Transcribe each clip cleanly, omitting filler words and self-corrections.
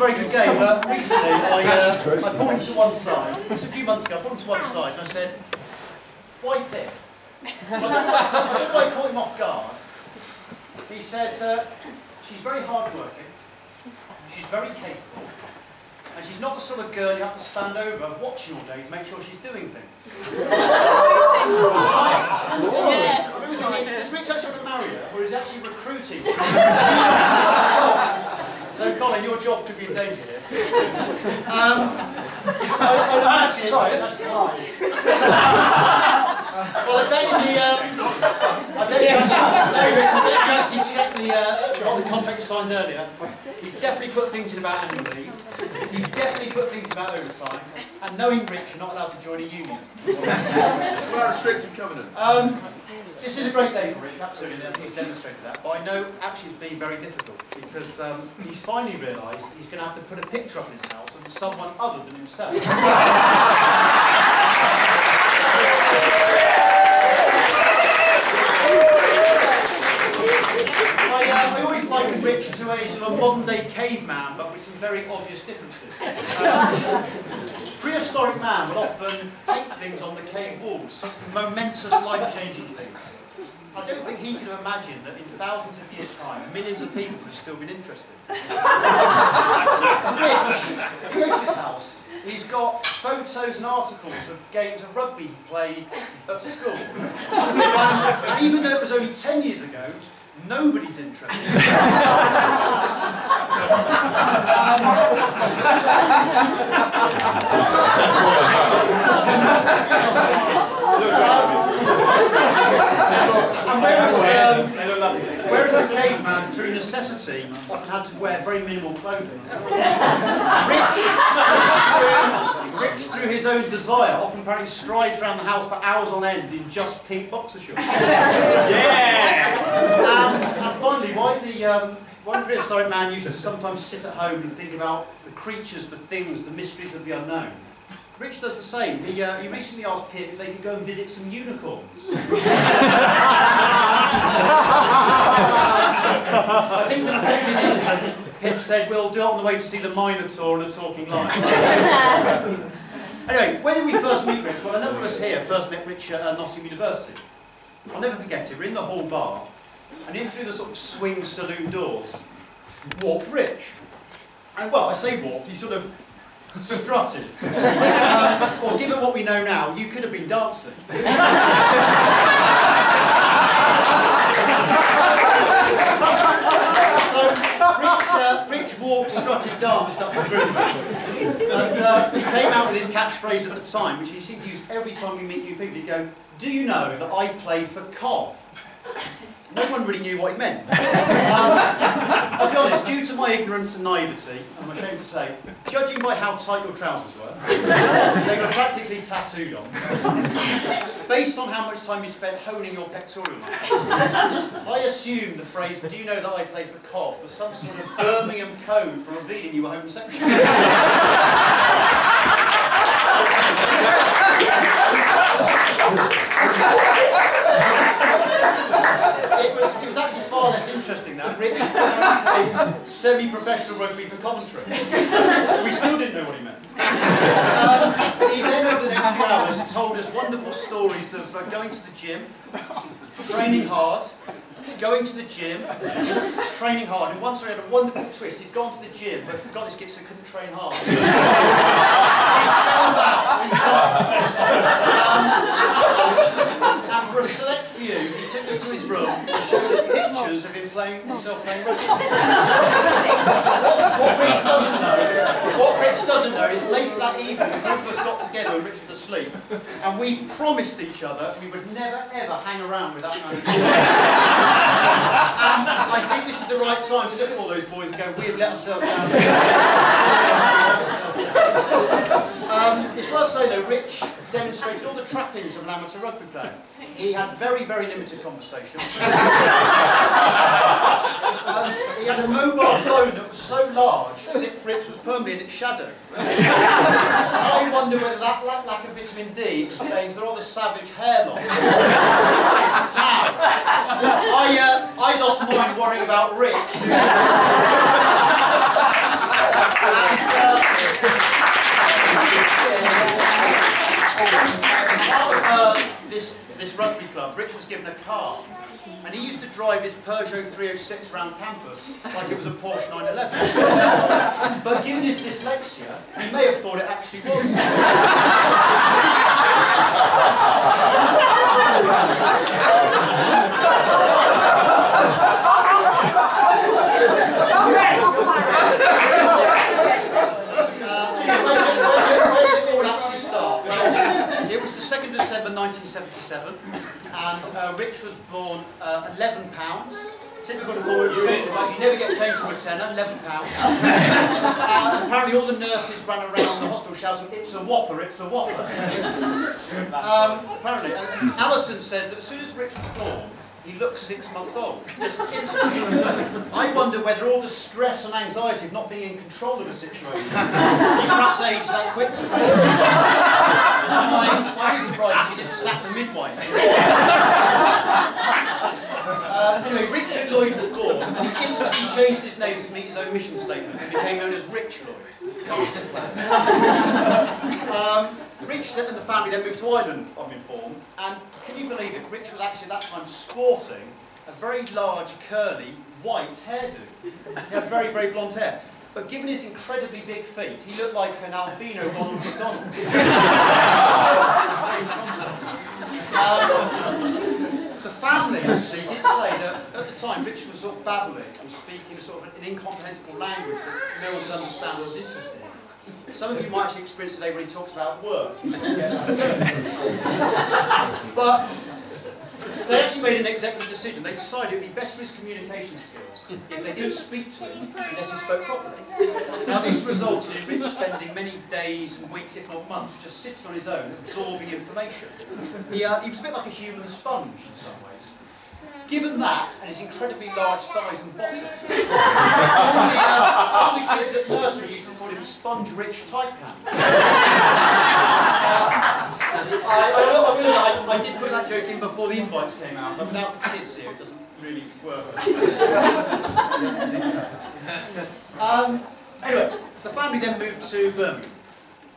very good game, but recently I pulled him to one side. It was a few months ago. I pulled him to one side and I said, "Why pick?" I don't know why I caught him off guard. He said, "She's very hard-working. She's very capable. And she's not the sort of girl you have to stand over watching all day to make sure she's doing things." Right. Yes. I remember thinking, does Rich actually want to marry her, or is he actually recruiting? So, Colin, your job could be in danger here. I'd imagine. Sorry, that's right. Well, I bet you actually checked the contract you signed earlier. He's definitely put things in about annual leave. He's definitely put things about overtime. And knowing Rich, you're not allowed to join a union. What about restrictive covenants? This is a great day for Rich, absolutely, and I think he's demonstrated that. But I know actually it's been very difficult because he's finally realised he's going to have to put a picture up in his house of someone other than himself. I always liken Rich to a sort of modern-day caveman, but with some very obvious differences. Prehistoric man would often paint things on the cave walls, momentous, life-changing things. I don't think he could have imagined that in thousands of years' time, millions of people would have still been interested. Rich, if you go to his house, he's got photos and articles of games of rugby he played at school. And even though it was only 10 years ago, nobody's interested. Whereas the caveman, through necessity, often had to wear very minimal clothing, Rich, through his own desire, often apparently strides around the house for hours on end in just pink boxer shorts. Yeah! And finally, why the prehistoric man used to sometimes sit at home and think about the creatures, the things, the mysteries of the unknown. Rich does the same. He recently asked Pip if they could go and visit some unicorns. I think to protect his innocence, Pip said, "We'll do it on the way to see the Minotaur and a talking lion." Anyway, when did we first meet Rich? Well, a number of us here first met Rich at Nottingham University. I'll never forget it. We're in the hall bar, and in through the sort of swing saloon doors walked Rich. And well, I say walked, he sort of strutted. Well, given what we know now, you could have been dancing. So Rich walked, strutted, danced up to the group of us. And he came out with his catchphrase at the time, which he seemed to use every time we meet new people. He'd go, "Do you know that I play for Cov?" No one really knew what he meant. I'll be honest, due to my ignorance and naivety, I'm ashamed to say, judging by how tight your trousers were, they were practically tattooed on. Based on how much time you spent honing your pectoral muscles, I assumed the phrase, "Do you know that I play for Cov?" was some sort of Birmingham code for revealing you were homosexual. It was actually far less interesting that Rich played semi-professional rugby for Coventry. We still didn't know what he meant. He then, over the next few hours, told us wonderful stories of going to the gym, training hard, going to the gym, training hard, and once I had a wonderful twist. He'd gone to the gym, but forgot his kids, so couldn't train hard. He fell about. And for a select few, he took us to his room and showed us pictures of himself playing rugby. What Rich doesn't know is later that evening, the group of us got together and Rich was asleep, and we promised each other we would never ever hang around with that man again. And I think this is the right time to look at all those boys and go, "We have let ourselves down." It's worth saying though, Rich demonstrated all the trappings of an amateur rugby player. He had very, very limited conversation. He had a mobile phone that was so large, Rich was permanently in its shadow. I wonder whether that lack of vitamin D explains the rather savage hair loss. I lost mine worrying about Rich. This rugby club, Rich was given a car, and he used to drive his Peugeot 306 around campus like it was a Porsche 911. But given his dyslexia, he may have thought it actually was. Where did it all actually start? Well, it was the 2nd of December 1977, and Rich was born £11. Typical of forward expenses, like you never get change from a tenner, £11. Apparently all the nurses ran around the hospital shouting, "It's a whopper, it's a whopper." Apparently, and Alison says that as soon as Rich was born, he looked 6 months old, just instantly. I wonder whether all the stress and anxiety of not being in control of the situation, he perhaps aged that quickly. I'm really surprised he didn't sack the midwife. Anyway, Richard Lloyd was born, and he instantly changed his name to meet his own mission statement and became known as Rich Lloyd. Rich and the family then moved to Ireland, I'm informed, and can you believe it, Rich was actually at that time sporting a very large, curly, white hairdo. He had very, very blonde hair. But given his incredibly big feet, he looked like an albino Ronald McDonald. The family actually did say that at the time Rich was sort of babbling and speaking sort of an incomprehensible language that no one could understand or was interested in. Some of you might actually experience today when he talks about work. But they actually made an executive decision. They decided it would be best for his communication skills if they didn't speak to him unless he spoke properly. Now this resulted in Rich spending many days and weeks, if not months, just sitting on his own, absorbing information. He was a bit like a human sponge in some ways. Given that, and his incredibly large thighs and bottom, all the kids at nursery used to call him Sponge Rich Tight Pants. I did put that joke in before the invites came out, but without the kids here, it doesn't really work. Anyway, the family then moved to Birmingham,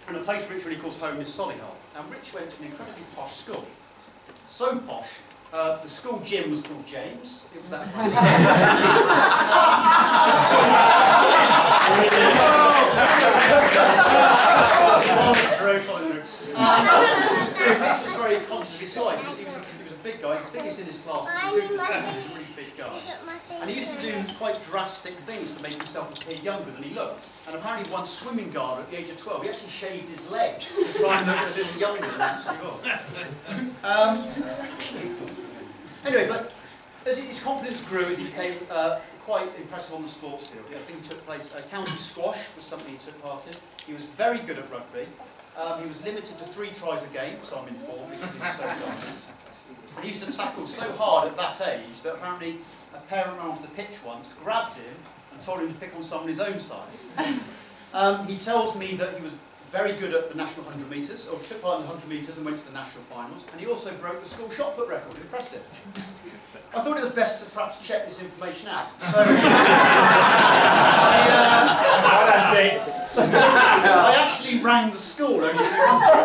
and a place Rich really calls home is Solihull. And Rich went to an incredibly posh school. So posh, the school gym was called James. It was that kind Rich was very conscious of his size. He was a big guy, the biggest in his class. He was a really big guy. And he used to do quite drastic things to make himself appear younger than he looked. And apparently one swimming guard at the age of 12, he actually shaved his legs to try and look a little younger than he actually was. Anyway, but as his confidence grew, as he became quite impressive on the sports field, I think he took place, county squash was something he took part in. He was very good at rugby. He was limited to 3 tries a game, so I'm informed, because he was so dominant. And he used to tackle so hard at that age that apparently a parent ran onto the pitch once, grabbed him, and told him to pick on someone his own size. He tells me that he was very good at the national 100 metres, or took part in the 100 metres and went to the national finals, and he also broke the school shot put record. Impressive. I thought it was best to perhaps check this information out. So I actually rang the school only 3 months ago.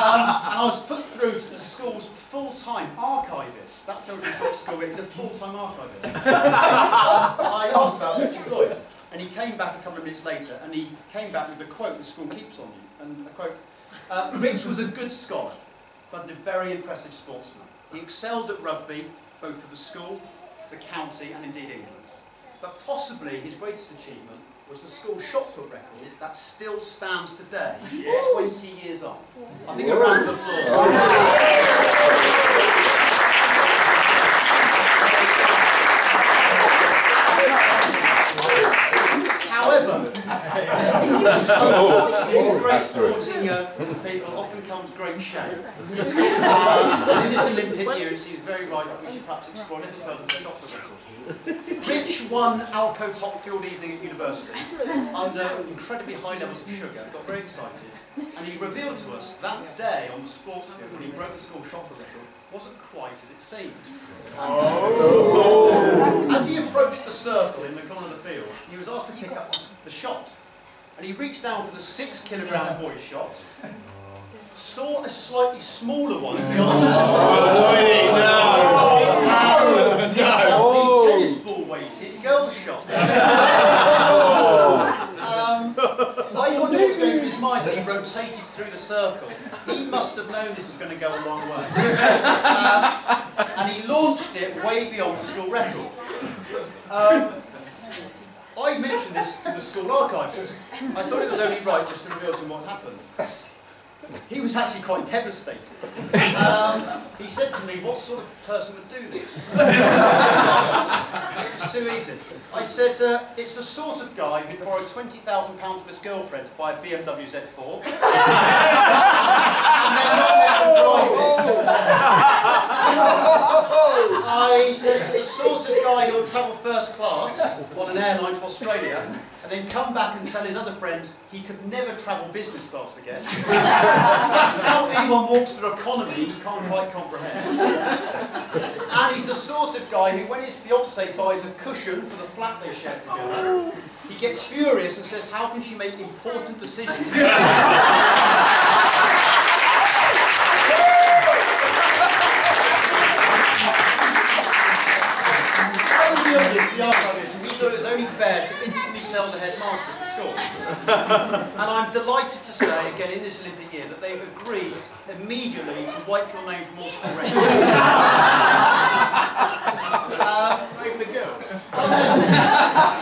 And I was put through to the school's full-time archivist. That tells you the sort of school it is, a full-time archivist. I asked about Richard Lloyd. And he came back a couple of minutes later, and he came back with the quote the school keeps on you. And the quote, Rich was a good scholar, but a very impressive sportsman. He excelled at rugby, both for the school, the county, and indeed England. But possibly his greatest achievement was the school shot put record that still stands today, 20 years on. I think a round of applause. However, unfortunately, with great sporting people often comes great shame. And in this Olympic year, it seems very right that we should perhaps explore a little further the chocolate record. Rich won Alco Pop Field Evening at university under incredibly high levels of sugar, got very excited, and he revealed to us that day on the sports field when he broke the school chocolate record wasn't quite as it seems. Oh. As he approached the circle in the corner of the field, he was asked to pick up the shot, and he reached down for the 6 kilogram boy shot, saw a slightly smaller one beyond that. And the tennis ball weighted girl shot. I wonder what was going through his mind as he rotated through the circle. He must have known this was going to go a long way. And he launched it way beyond the school record. I mentioned this to the school archivist. I thought it was only right just to reveal to him what happened. He was actually quite devastated. He said to me, what sort of person would do this? It's too easy. I said, it's the sort of guy who'd borrow £20,000 from his girlfriend to buy a BMW Z4 and then not let her drive it. I said, it's the sort of guy who'll travel first class on an airline to Australia and then come back and tell his other friends he could never travel business class again. How anyone walks through economy he can't quite comprehend. And he's the sort of guy who, when his fiancée buys a cushion for the flat they share together, he gets furious and says, how can she make important decisions? The archivist, and we thought it was only fair to instantly tell the headmaster of the school. And I'm delighted to say, again in this Olympic year, that they've agreed immediately to wipe your name from all school records.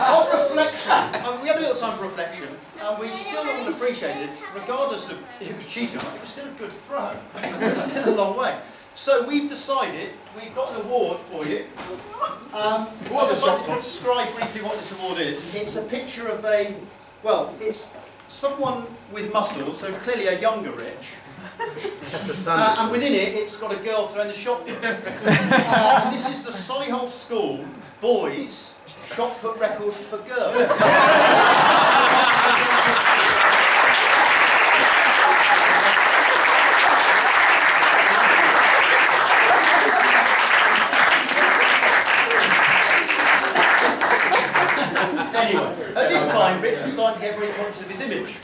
On reflection, we had a little time for reflection, and we still all appreciated, regardless of it was cheating, it was still a good throw. It was still a long way. So we've decided, we've got an award for you. I'd just like to describe briefly what this award is. It's a picture of it's someone with muscles, so clearly a younger Rich. And within it, it's got a girl throwing the shot put. And this is the Solihull School Boys Shot Put Record for Girls. Anyway, at this time, Rich was starting to get very conscious of his image.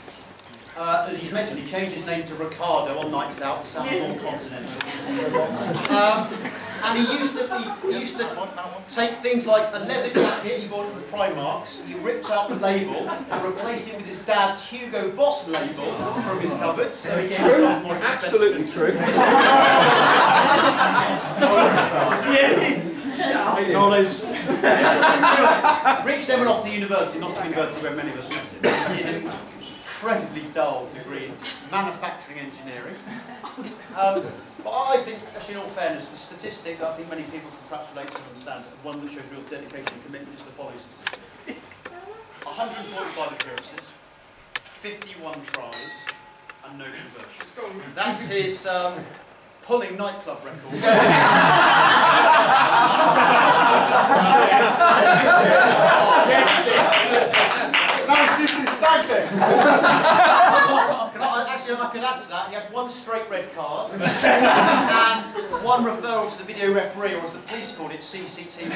As he's mentioned, he changed his name to Ricardo on nights out to sound more continental. And he used to take things like a leather jacket he bought from Primark's, he ripped out the label and replaced it with his dad's Hugo Boss label from his cupboard, so he gave himself more expensive. Absolutely true. Rich then went off to university, not a university where many of us met him. He did an incredibly dull degree in manufacturing engineering. But I think, actually in all fairness, the statistic that I think many people can perhaps relate to and understand, one that shows real dedication and commitment, is the following statistic. 145 appearances, 51 tries, and no conversions. That's his pulling nightclub record. Actually, I could add to that, he had one straight red card and one referral to the video referee, or as the police called it, CCTV.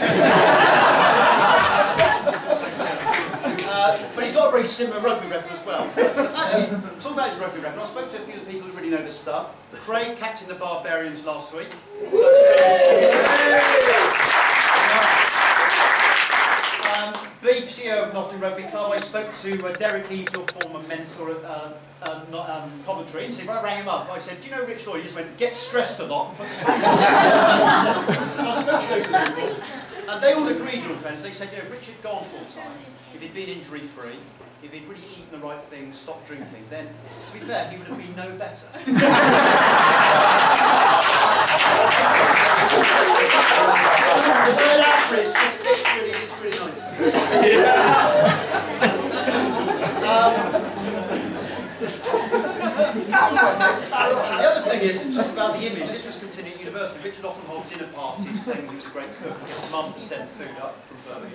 But he's got a very similar rugby record as well. But, actually, talking about his rugby record, I spoke to a few of the people who really know this stuff. Craig captained the Barbarians last week. Beef, CEO of Nottingham Rugby Club. I spoke to Derek Eves, your former mentor at commentary, and I rang him up. I said, do you know Rich Lloyd? He just went, get stressed a lot. So I spoke to those people, and they all agreed, in all fairness. They said, you know, Rich had gone full time, if he'd been injury-free, if he'd really eaten the right things, stopped drinking, then, to be fair, he would have been no better. The word average it's really nice. talking about the image, this was continuing at university. Richard often held dinner parties claiming he was a great cook. He had mum to send food up from Birmingham.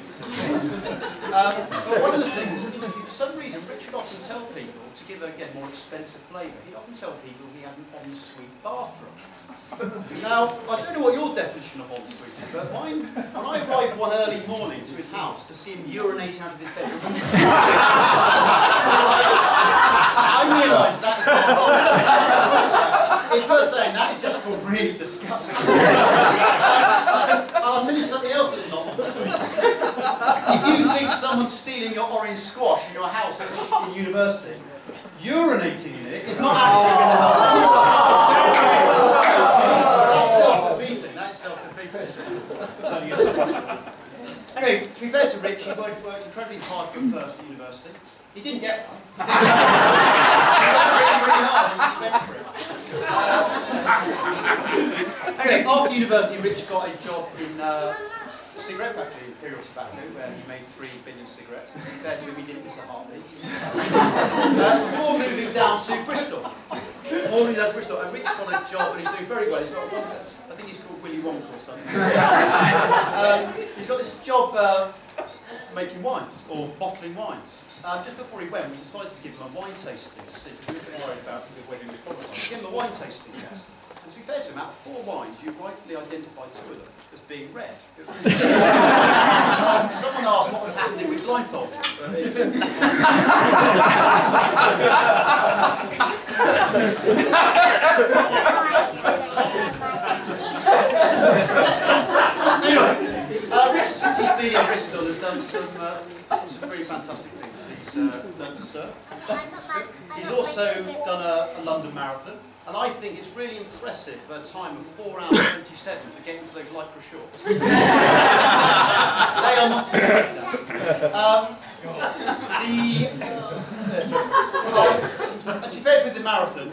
But one of the things, for some reason, Richard often tell people, to give again more expensive flavour, he'd often tell people he had an ensuite bathroom. Now, I don't know what your definition of ensuite is, but mine, when I arrived one early morning to his house to see him urinate out of his bedroom, I realised that is not ensuite. It's worth saying that is just called really disgusting. I'll tell you something else that's not ensuite. If you think someone's stealing your orange squash in your house in university, urinating in it is not actually going to help. That's self-defeating. That's self-defeating. Anyway, to be fair to Rich, he worked incredibly hard for it first at university. He didn't get one. He worked really hard and he went for it. Anyway, after university, Rich got a job in a cigarette factory, Imperial Tobacco, where he made 3 billion cigarettes. And to be fair to him, he didn't miss a heartbeat. Before moving down to Bristol. And Rich got a job and he's doing very well. He's got one, I think he's called Willy Wonka or something. He's got this job making wines, or bottling wines. Just before he went, we decided to give him a wine tasting. So he was a bit worried about whether he was qualified. We gave him a wine tasting test. And to be fair to him, out of 4 wines, you rightly identified 2 of them as being red. Someone asked what was happening with blindfold. Anyway, Richard, since he's been in Bristol, has done some really fantastic things. He's learned to surf. He's also done a London Marathon. And I think it's really impressive for a time of 4 hours 27 to get into those lycra shorts. They are not to be scoffed at. As you fared with the marathon,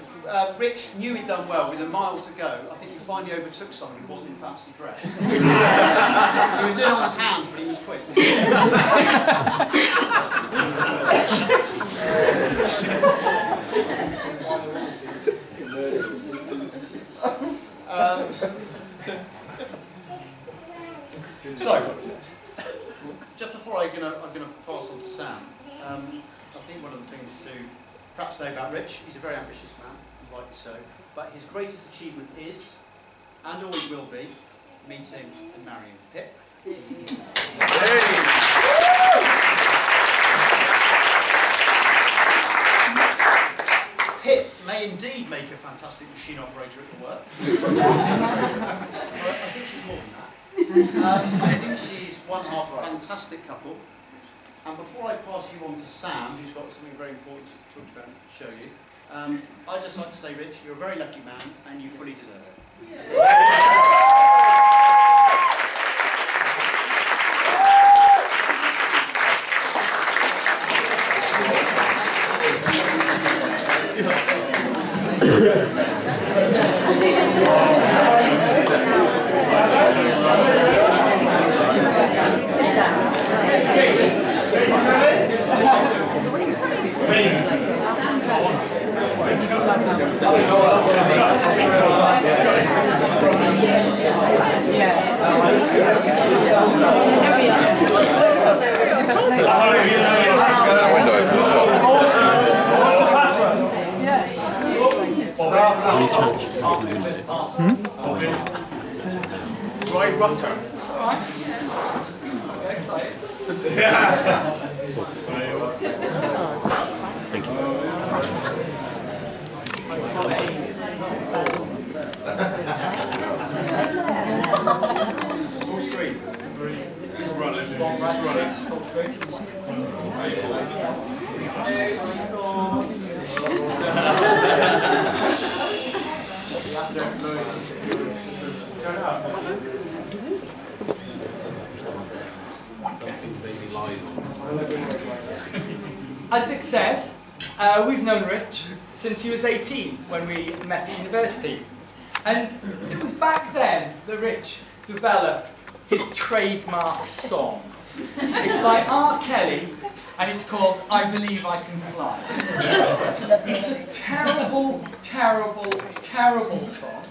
Rich knew he'd done well with a mile to go. I think he finally overtook someone who wasn't in fancy dress. He was doing it on his hands, but he was quick. So, just before I'm going to pass on to Sam, I think one of the things to perhaps say about Rich, he's a very ambitious man, rightly so, but his greatest achievement is, and always will be, meeting and marrying Pip. Pip may indeed make a fantastic machine operator at the work. I think she's more than that. I think she's one half a fantastic couple. And before I pass you on to Sam, who's got something very important to talk about and show you, I'd just like to say, Rich, you're a very lucky man and you fully deserve it. Right, butter. Alright. Okay, excited. Thank you. Full screen. Just run it. Full screen. As Dix says, we've known Rich since he was 18 when we met at university. And it was back then that Rich developed his trademark song. It's by R. Kelly and it's called I Believe I Can Fly. It's a terrible, terrible, terrible song.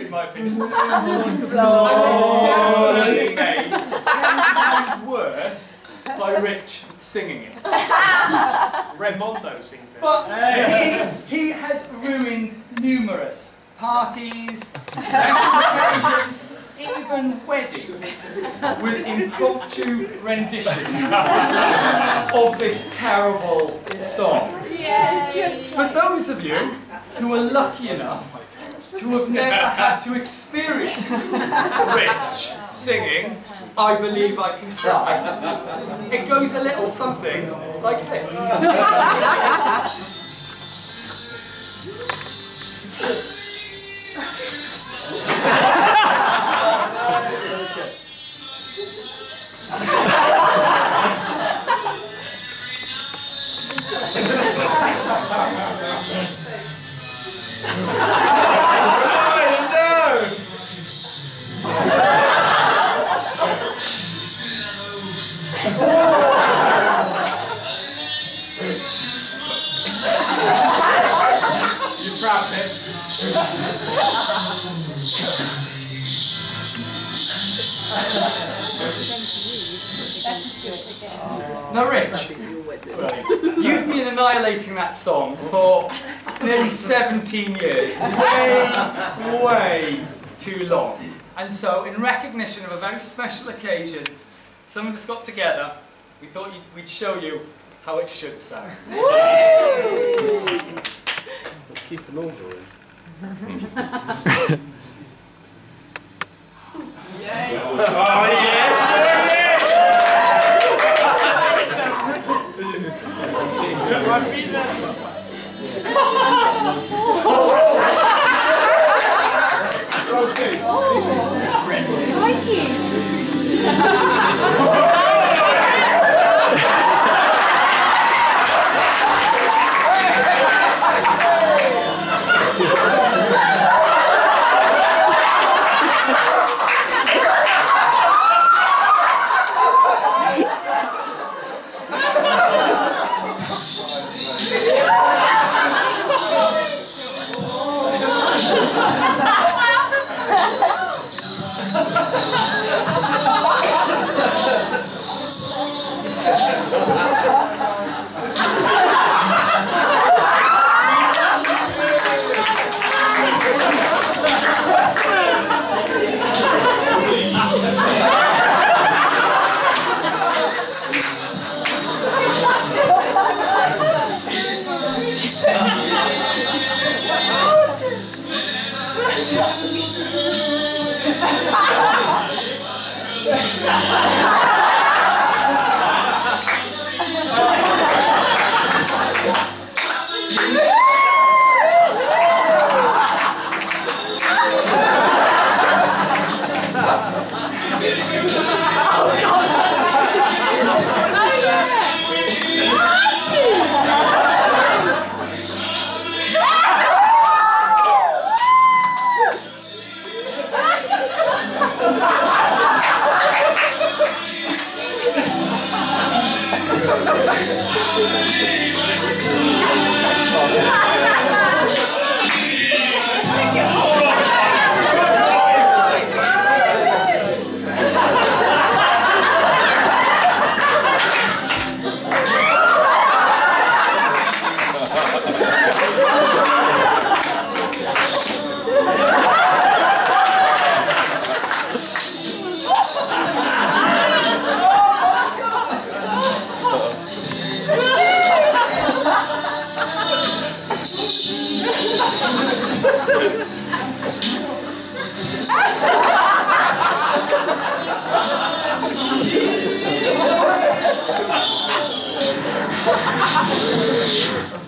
In my opinion. And it's definitely made 10 times worse by Rich singing it. Redmondo sings it. But he has ruined numerous parties, special occasions, even weddings with impromptu renditions of this terrible song. For those of you who are lucky enough to have never had to experience Rich singing I Believe I Can Fly, it goes a little something like this. Now, Rich, you've been annihilating that song for nearly 17 years, way too long. And so, in recognition of a very special occasion, some of us got together. We thought we'd show you how it should sound. Keep an order in. Oh yeah!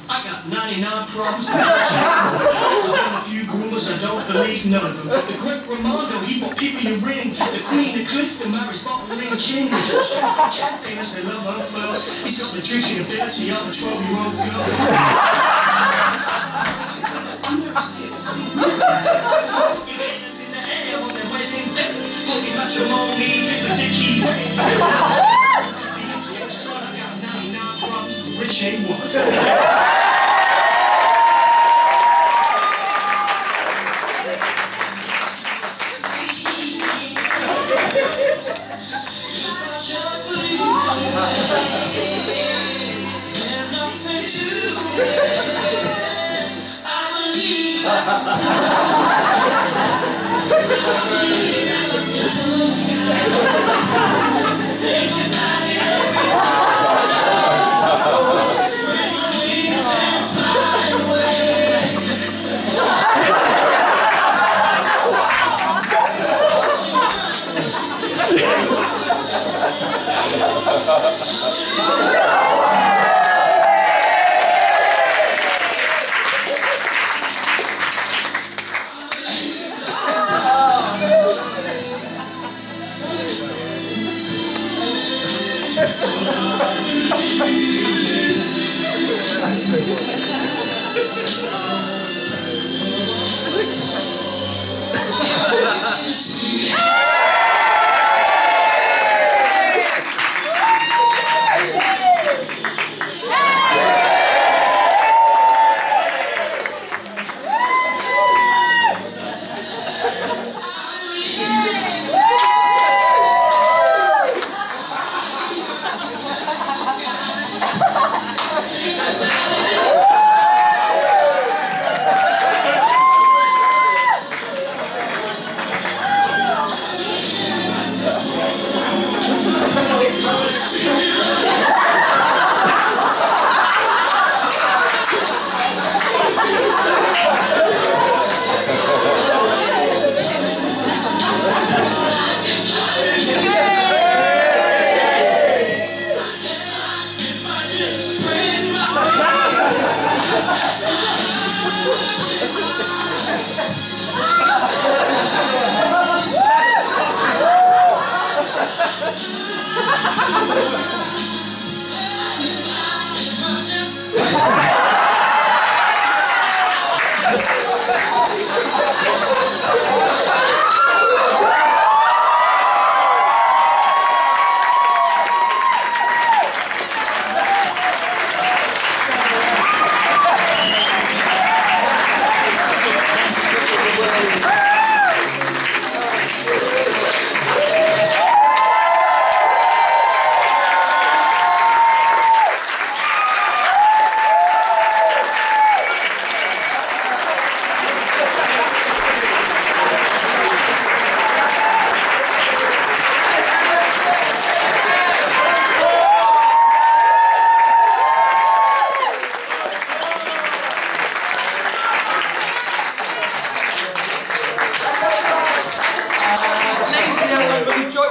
I got 99 problems, a few rumors, I don't believe none of them. The great Ramondo, he won't give me a ring. The queen, the cliff, the marriage bottle and king. Captain, as they love her fellas. He's got the drinking ability of a 12-year-old girl. matrimony, get the dicky way. Son, I got 99 problems, rich ain't one. There's nothing to it. I believe.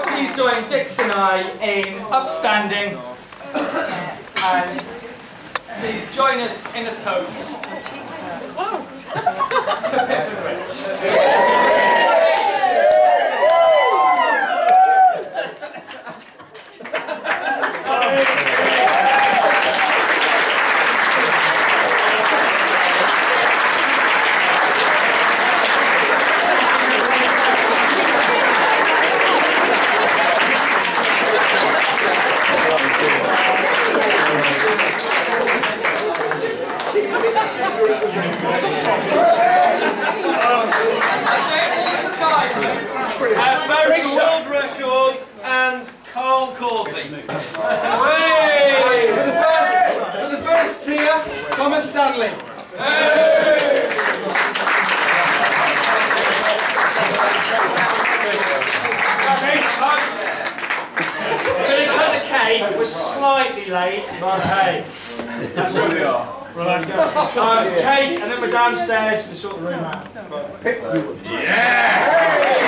Please join Dix and I in upstanding, and please join us in a toast to Pip and Rich. Both world records and Carl Causey. For the first tier, Thomas Stanley. We're going to cut the cake. We're slightly late, but hey, that's where we are. Cake, and then we're downstairs to sort the room out. Yeah!